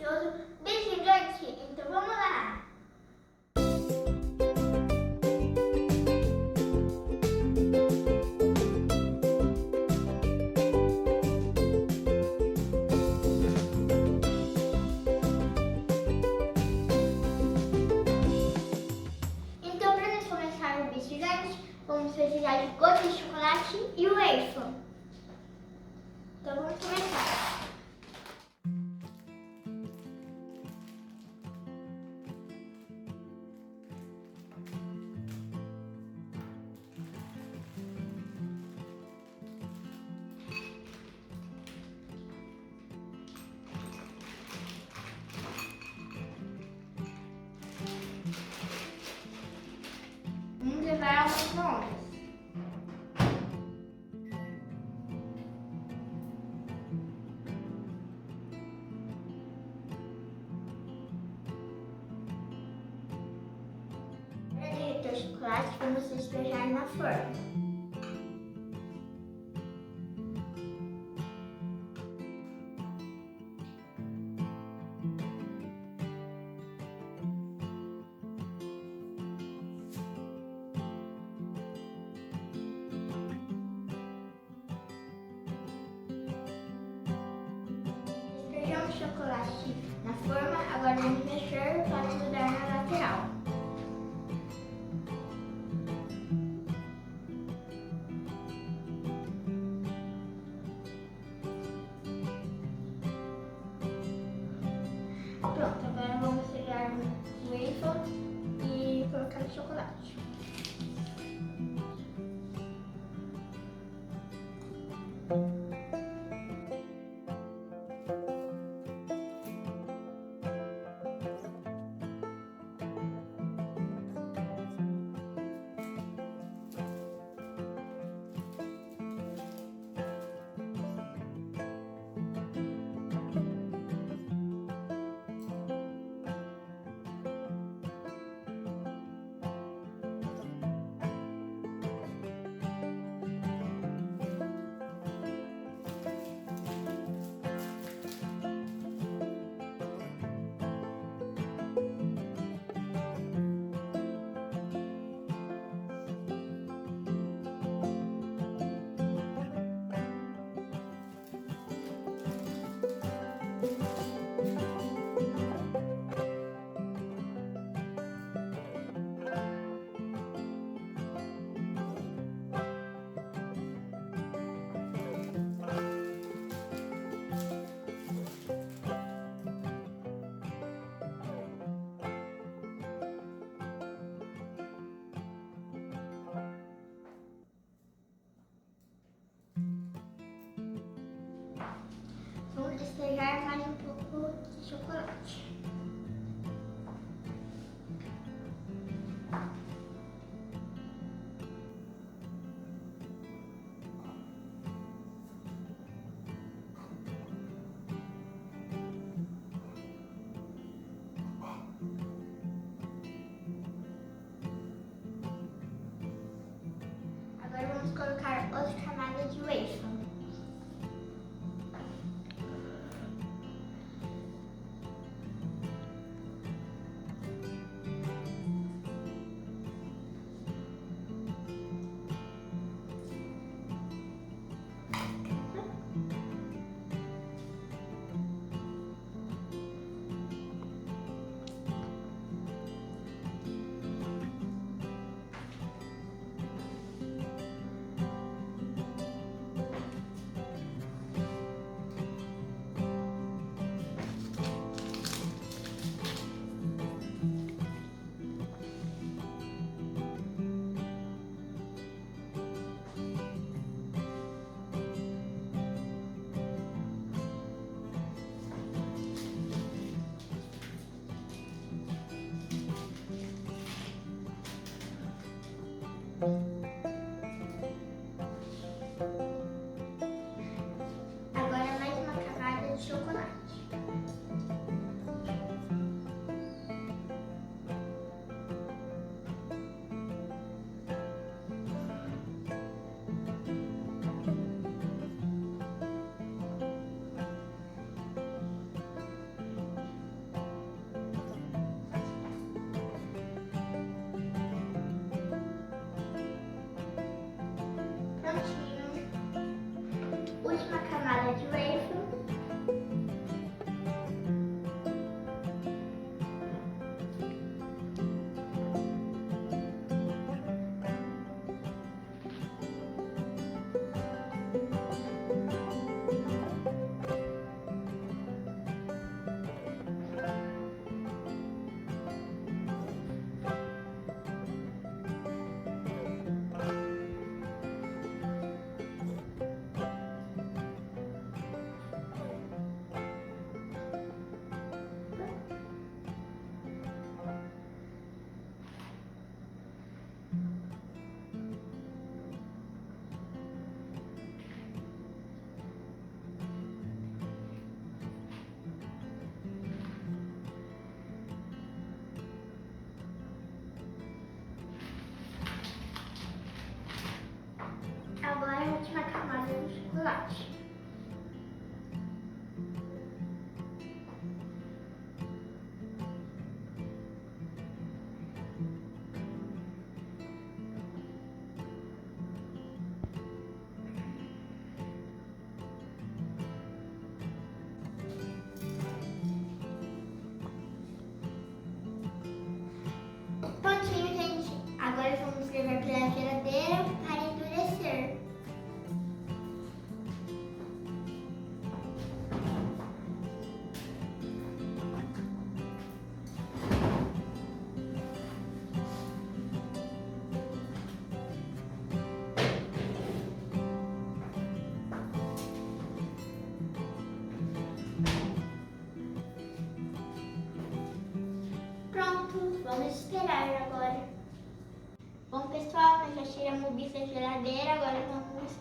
delicioso, bem gigante. Então vamos lá! Então, para nós começar o bicho gigante, vamos precisar de gotas de chocolate e o waffle. Então vamos começar. Vamos levar ao micro-ondas. Para derreter o chocolate, vamos despejar na forma. Despejamos o chocolate na forma, agora vamos mexer para grudar na lateral. Pronto, agora vamos pegar o waffle e colocar no chocolate. Vamos despejar mais um pouco de chocolate. Agora vamos colocar outra camada de waffle. chocolate. Prontinho, gente. Agora vamos levar para a geladeira para endurecer. Pronto, vamos esperar agora. Bom, pessoal, nós já tiramos o bicho da geladeira, agora vamos